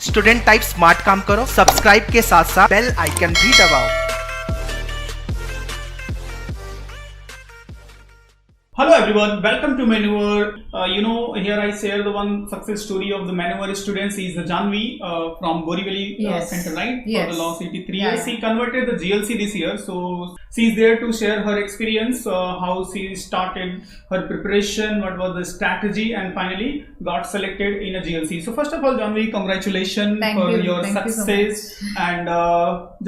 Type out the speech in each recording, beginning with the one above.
Student type smart काम करो, subscribe के साथ साथ बेल आइकन भी दबाओ। Hello everyone, welcome to Maneuver. Here I share the one success story of the Maneuver students. He is Janvi from Borivali Center, right? Yes. For the Law City 3 Yeah, years. She converted the GLC this year. So she is there to share her experience, how she started her preparation, what was the strategy, and finally got selected in a GLC. So first of all, Janvi, congratulations Thank for you. your Thank you so success. And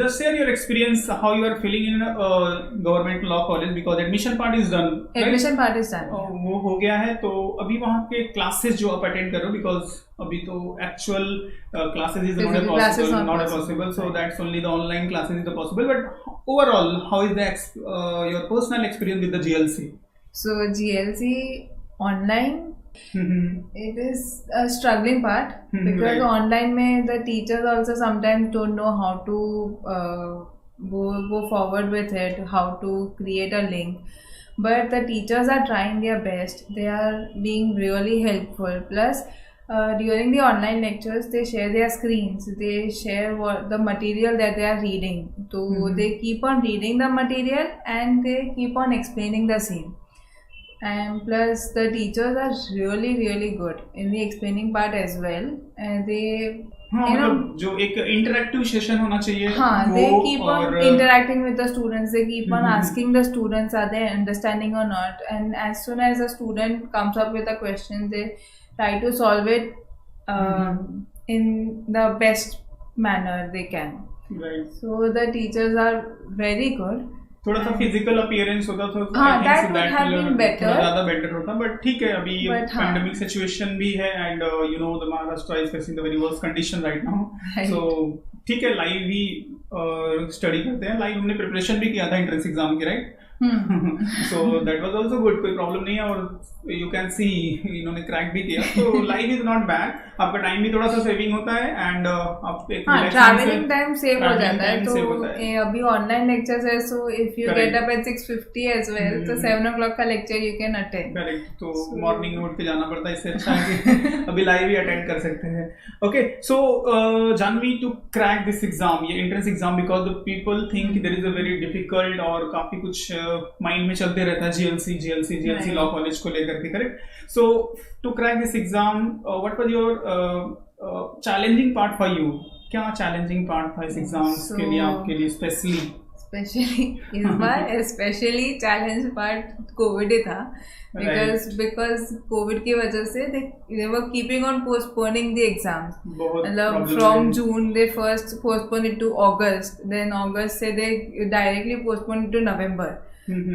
just share your experience, how you are feeling in government law college, because admission part is done. Right? Admission part is done. वो हो गया है, तो अभी वहाँ के classes जो आप अटेंड करो, बिकॉज अभी तो actual classes is not possible, so that's only the online classes is possible, but overall how is the your personal experience with the GLC? So GLC online, it is a struggling part because right. online में the teachers also sometimes don't know how to go forward with it, how to create a link. But the teachers are trying their best. They are being really helpful. Plus, during the online lectures, they share their screens. They share the material that they are reading. So they keep on reading the material and they keep on explaining the same. And plus, the teachers are really good in the explaining part as well. And they मतलब जो एक interactive session होना चाहिए, they keep on interacting with the students. They keep on asking the students, are they understanding or not? And as soon as a student comes up with a question, they try to solve it in the best manner they can. Right. So the teachers are very good. थोड़ा सा physical appearance होता तो that would have been better. ज्यादा better होता, but ठीक है, अभी pandemic situation भी है, and the Maharashtra is facing the very worst condition right now, so ठीक है, लाइव ही स्टडी करते हैं। लाइव हमने प्रिपरेशन भी किया था एंट्रेंस एग्जाम की, right? So that was also good, कोई प्रॉब्लम नहीं है, और यू कैन सी इन्होंने क्रैक भी किया, तो लाइफ इज नॉट बैड, आपका टाइम भी थोड़ा सा सेविंग होता है, एंड आप एक ट्रैवलिंग टाइम सेव हो जाता है। तो अभी ऑनलाइन लेक्चर्स है, so if you get up at 6:50 as well, तो 7 o'clock का lecture you can attend. Correct, तो मॉर्निंग में उठ के जाना पड़ता है, इससे अच्छा है कि अभी लाइव ही अटेंड कर सकते हैं। Okay, so Janhvi, to crack this exam, ये entrance exam, because the people think there is a very difficult, और काफी कुछ माइंड में चलते रहता है GLC लॉ कॉलेज को लेकर के, correct? So to crack this exam, what was your challenging part for you? क्या चैलेंजिंग पार्ट था इस एग्जाम के लिए आपके लिए स्पेशली इस बार स्पेशली चैलेंज पार्ट कोविड ही था, बिकॉज कोविड की वजह से they were keeping on postponing the exams. मतलब from June they first postponed it to August, then August से they directly postponed it to November.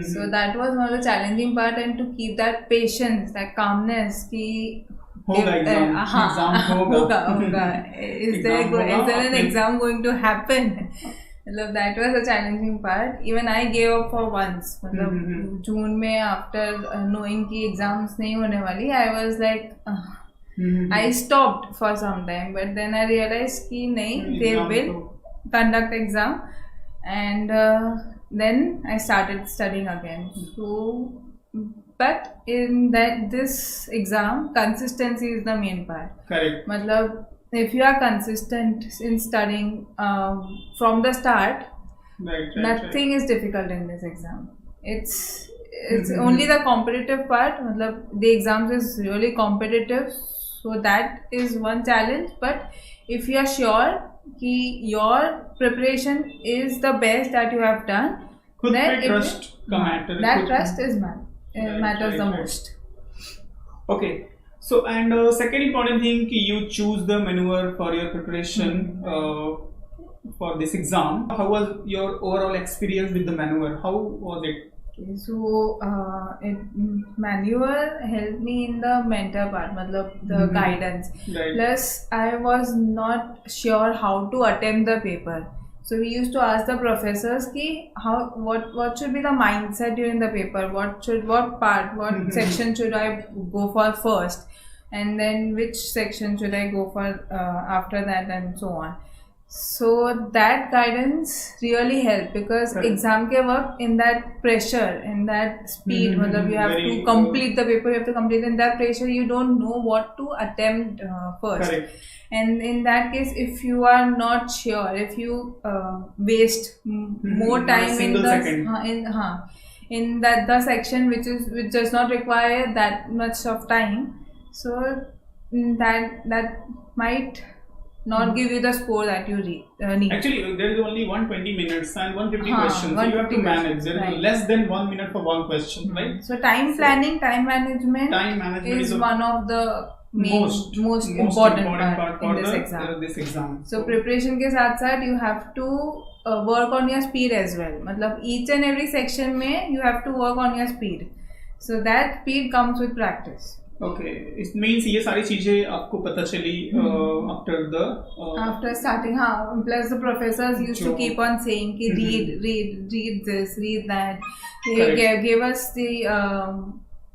So that was one of the challenging part, and to keep that patience, that calmness कि होगा exam होगा is there an exam going to happen? मतलब that was a challenging part. Even I gave up for once. मतलब जून में after knowing कि exams नहीं होने वाली, I was like I stopped for some time, but then I realized कि नहीं, they will conduct exam, and then I started studying again. So, but in this exam, consistency is the main part. Correct. मतलब if you are consistent in studying from the start, nothing is difficult in this exam. It's only the competitive part. मतलब the exams is really competitive, so that is one challenge. But if you are sure कि your preparation is the best that you have done, then trust trust is matters the most. Okay, so and second important thing, you choose the Maneuver for your preparation for this exam. How was your overall experience with the Maneuver? How was it? Okay, so Maneuver helped me in the mentor part, मतलब the guidance. Right. Plus I was not sure how to attempt the paper. So we used to ask the professors कि what should be the mindset during the paper, what section should I go for first, and then which section should I go for after that, and so on. So that guidance really helped because Correct. exam के वक्त in that pressure, in that speed, मतलब you have Very, to complete the paper, you have to complete in that pressure, you don't know what to attempt first. Correct. And in that case, if you are not sure, if you waste more time in Single the second. in that the section which does not require that much of time, so that might not give you the score that you need. Actually, there is only 120 minutes and 150 हाँ, questions. So you have to 150 manage. There is right. less than 1 minute for one question, right? So time planning, time management, Time management is is one of the most important part in this exam. This exam. So preparation के साथ साथ you have to work on your speed as well. मतलब each and every section में you have to work on your speed. So that speed comes with practice. Okay, it means ये सारी चीजें आपको पता चली After starting, हाँ. Plus the professors used to keep on saying कि read this, read that. They gave us the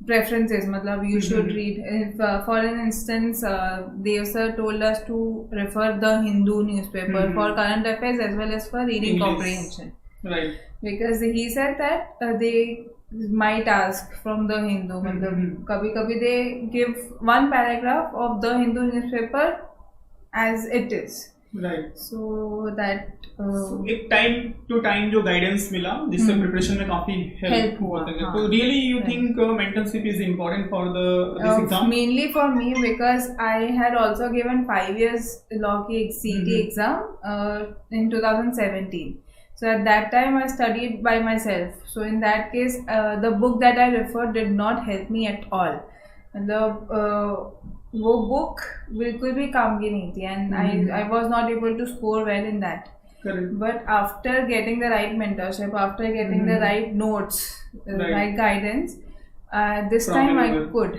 preferences. मतलब you should read. If for an instance, Dev sir told us to refer the Hindu newspaper for current affairs as well as for reading English. comprehension. Right. Because he said that they might ask from the Hindu. मतलब कभी-कभी they give one paragraph of the Hindu newspaper as it is. Right. So that एक time to time जो guidance मिला जिससे preparation में काफी help हुआ था. तो really you think mentorship is important for this exam? Mainly for me because I had also given 5 years law की CET exam in 2017. So at that time I studied by myself. So in that case, the book that I referred did not help me at all. वो book बिल्कुल भी काम की नहीं थी, and I was not able to score well in that. Correct. But after getting the right mentorship, after getting the right notes, right guidance, this From time I anywhere. could.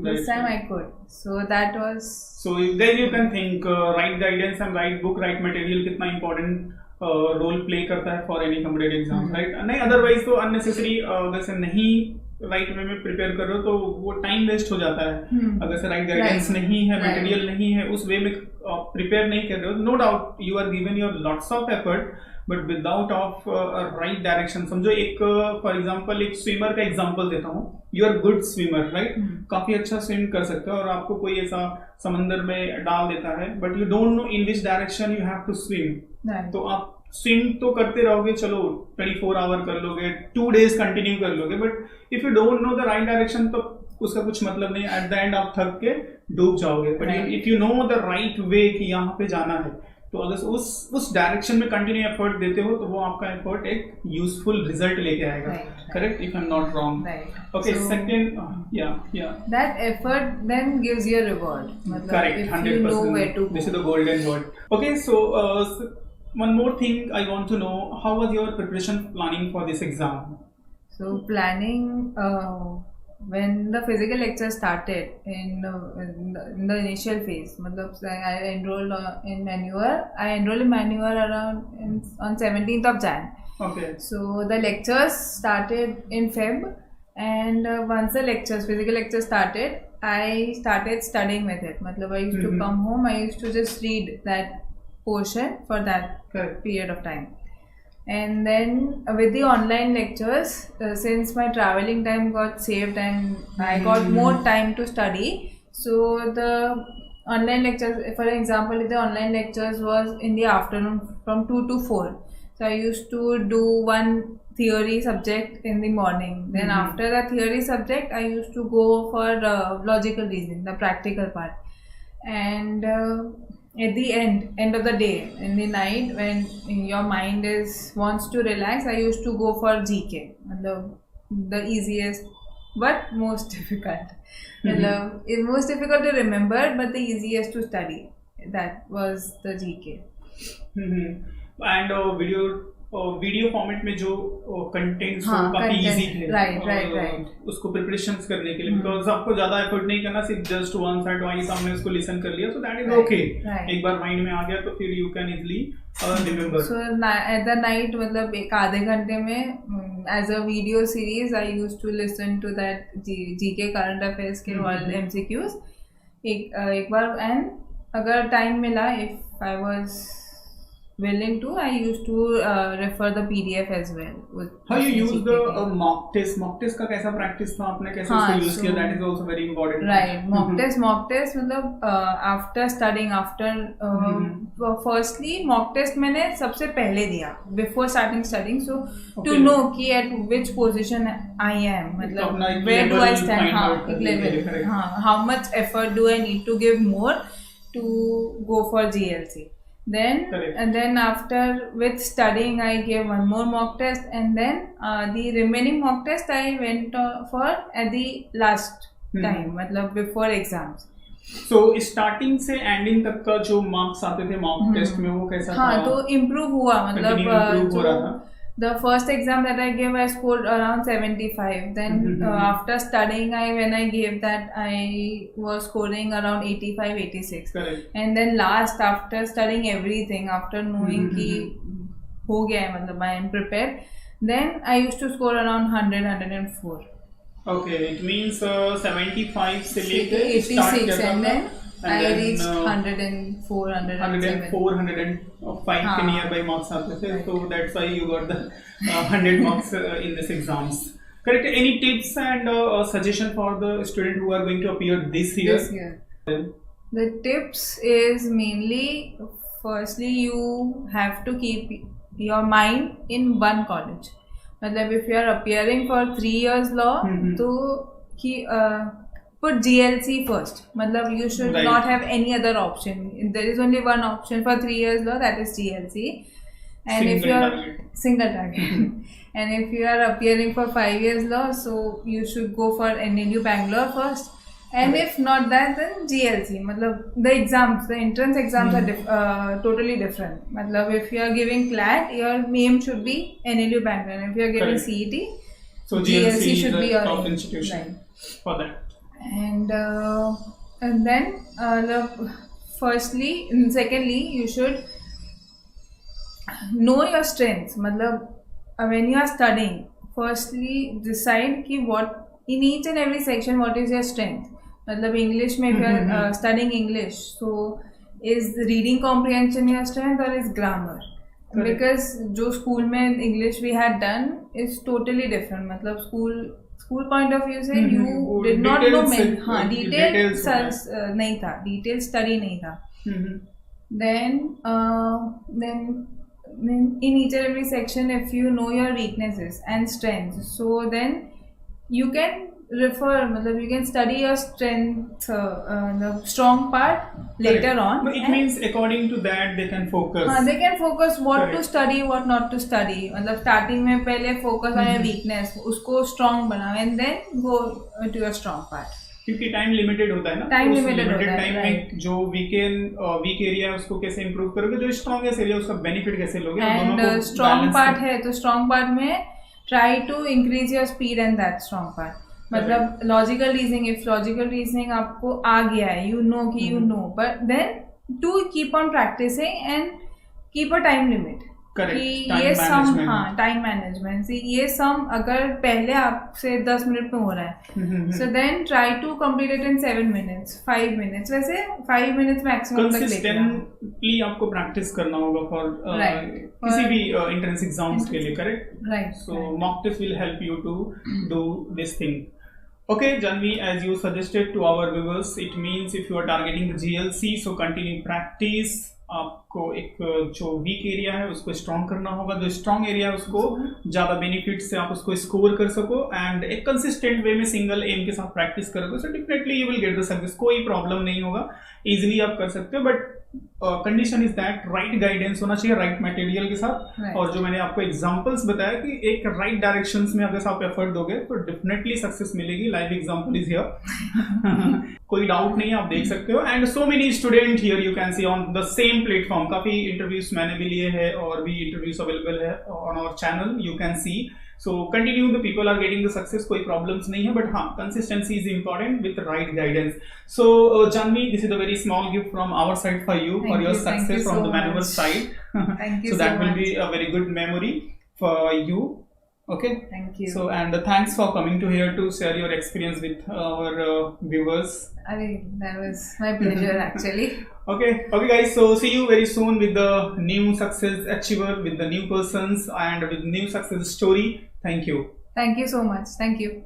This Right, time right. I could. So that was. So then you can think right guidance and right book, right material कितना important role play करता है for any competitive exam, right? नहीं otherwise तो unnecessary अगर से नहीं right way में prepare कर रहे हो तो वो टाइम वेस्ट हो जाता है. अगर से राइट गाइडेंस नहीं है, मटेरियल नहीं है, उस वे में प्रिपेयर नहीं कर रहे हो, no doubt you are given your lots of effort but without of right direction. समझो एक फॉर एग्जांपल एक स्विमर का एग्जांपल देता हूँ. You are good swimmer, right? काफी अच्छा स्विम कर सकते हो और आपको कोई ऐसा समंदर में डाल देता है but you don't know in which direction you have to swim. तो आप स्विम तो करते रहोगे, चलो 24 आवर कर लोगे, 2 days कंटिन्यू कर लोगे, but if you don't know the right direction तो उसका कुछ मतलब नहीं. एट द एंड आप थक के डूब जाओगे. But if you know the right way कि यहाँ पे जाना है तो अगर उस डायरेक्शन में कंटिन्यू एफर्ट देते हो तो वो आपका एफर्ट एक यूजफुल रिजल्ट लेके आएगा. Correct, if I am not wrong. Okay, second, या that effort then gives you a reward. correct, if 100%. you know where to go. This is the golden word. Okay, so one more thing I want to know, how was your preparation planning for this exam? So planning when the physical lecture started in the initial phase. मतलब I enrolled in Manure. I enrolled in Manure around on 17th of Jan. Okay. So the lectures started in Feb, and once the physical lectures started, I started studying with it. मतलब I used to come home, I used to just read that portion for that period of time. And then with the online lectures, since my traveling time got saved and I got more time to study, so the online lectures, for example, if the online lectures was in the afternoon from 2 to 4, so I used to do one theory subject in the morning. Then after the theory subject, I used to go for logical reasoning, the practical part. And at the end of the day, in the night, when your mind wants to relax, I used to go for GK, the easiest but most difficult. It's most difficult to remember, but the easiest to study. That was the GK. And video format में जो contents काफी easy थे, right, उसको preparations करने के लिए, because आपको ज्यादा एफर्ट नहीं करना, सिर्फ जस्ट वंस और ट्वाइस आपने उसको लिसन कर लिया, सो दैट इज ओके. एक बार माइंड में आ गया तो फिर you can easily remember. So at the night मतलब एक आधे घंटे में as a video series I used to listen to that GK current affairs के ऑल एमसीक्यूज एक बार. एंड अगर टाइम मिला, if I was willing to, I used to refer the PDF as well. How you use the mock test? Mock test का कैसा practice था आपने कैसे उसको use किया? That is also very important. Right, mock test मतलब after studying, firstly mock test मैंने सबसे पहले दिया before starting studying, so to know कि at which position I am, मतलब where do I stand, हाँ एक level, हाँ how much effort do I need to give more to go for GLC. Then after with studying I gave one more mock test, and then the remaining mock test I went for at the last time, मतलब before exams. So starting से ending तक का जो marks आते थे mock test में वो कैसा था? हाँ तो improve हुआ, मतलब improve हो रहा था. The first exam that I gave, I scored around 75. Then after studying, when I gave that, I was scoring around 85, 86. Correct. And then last, after studying everything, after knowing कि हो गया है, मतलब I am prepared, then I used to score around 100, 104. Okay, it means 75 से लेके 86, and then I reached 104, 107. 105 के nearby marks आते थे, so that's why you got the 100 marks in this exams. Correct. Any tips and suggestion for the student who are going to appear this year? This year. The tips is mainly, firstly, you have to keep your mind in one college. मतलब if you are appearing for 3 years law, तो put GLC first. मतलब you should not have any other option. There is only one option for 3 years law, that is GLC. And if you are single target, and if you are appearing for 5 years law, so you should go for NLU Bangalore first. And if not that, then GLC. मतलब the exams, the entrance exams are totally different. मतलब if you are giving CLAT, your aim should be NLU Bangalore. And if you are giving CET, so GLC should be your top institution for that. And then secondly you should know your strengths. मतलब when you are studying, firstly decide कि what in each and every section what is your strength. मतलब English में if you are studying English, so is reading comprehension your strength or is grammar? Correct. Because जो school में English we had done is totally different. मतलब school point of view से you did not know details नहीं था, detail study नहीं था. Then in each and every section, if you know your weaknesses and strengths, so then you can refer, मतलब you can study your strength, the strong part later on. But it means according to that they can focus. हाँ, they can focus what to study, what not to study. मतलब starting में पहले focus on your weakness, उसको strong बनाओ, and then go to your strong part. क्योंकि time limited होता है ना, टाइम लिमिटेड होता है, टाइम में जो वीक एरिया है उसको कैसे इंप्रूव करोगे, जो स्ट्रॉन्गेस्ट एरिया उसका बेनिफिट कैसे लोगे. एंड स्ट्रॉन्ग पार्ट है तो स्ट्रॉन्ग पार्ट में try to increase your speed and that strong part. मतलब logical reasoning, if logical reasoning आपको आ गया है, यू नो कि you know, but then to keep on practicing and keep a time limit. ये some, हाँ time management से ये सम अगर पहले आपसे 10 मिनट में हो रहा है, so then try to complete it in 7 minutes, 5 minutes. वैसे 5 मिनट्स मैक्सिमम तक कंसिस्टेंटली आपको प्रैक्टिस करना होगा फॉर किसी भी एंट्रेंस एग्जाम्स के लिए. Correct. Right. So mock test will help you to do this thing. Okay, Janvi, as you suggested to our viewers, it means if you are targeting the GLC, so continue practice. आपको एक जो week area है उसको strong करना होगा, जो strong area है उसको ज़्यादा बेनिफिट से आप उसको स्कोर कर सको, एंड एक कंसिस्टेंट वे में सिंगल एम के साथ प्रैक्टिस करोगे, so definitely you will get the success. कोई प्रॉब्लम नहीं होगा, इजीली आप कर सकते हो. But condition is that right guidance होना चाहिए राइट मटेरियल के साथ. और जो मैंने आपको एग्जांपल्स बताया कि एक राइट डायरेक्शंस में अगर आप एफर्ट दोगे तो डेफिनेटली सक्सेस मिलेगी. Live example is here. कोई डाउट नहीं है, आप देख सकते हो. And so many student here you can see on the same platform. काफी इंटरव्यूज मैंने भी लिए हैं और भी इंटरव्यूज अवेलेबल है on our channel, you can see. So continue, the people are getting the success, कोई problems नहीं है, but हाँ consistency is important with the right guidance. So Janvi, this is a very small gift from our side for you for your success from the Maneuver side. Thank you so that will be a very good memory for you. Okay. Thank you. So, and thanks for coming to here to share your experience with our viewers. I mean, that was my pleasure actually. Okay, guys. So see you very soon with the new success achiever, with the new persons and with new success story. Thank you. Thank you so much. Thank you.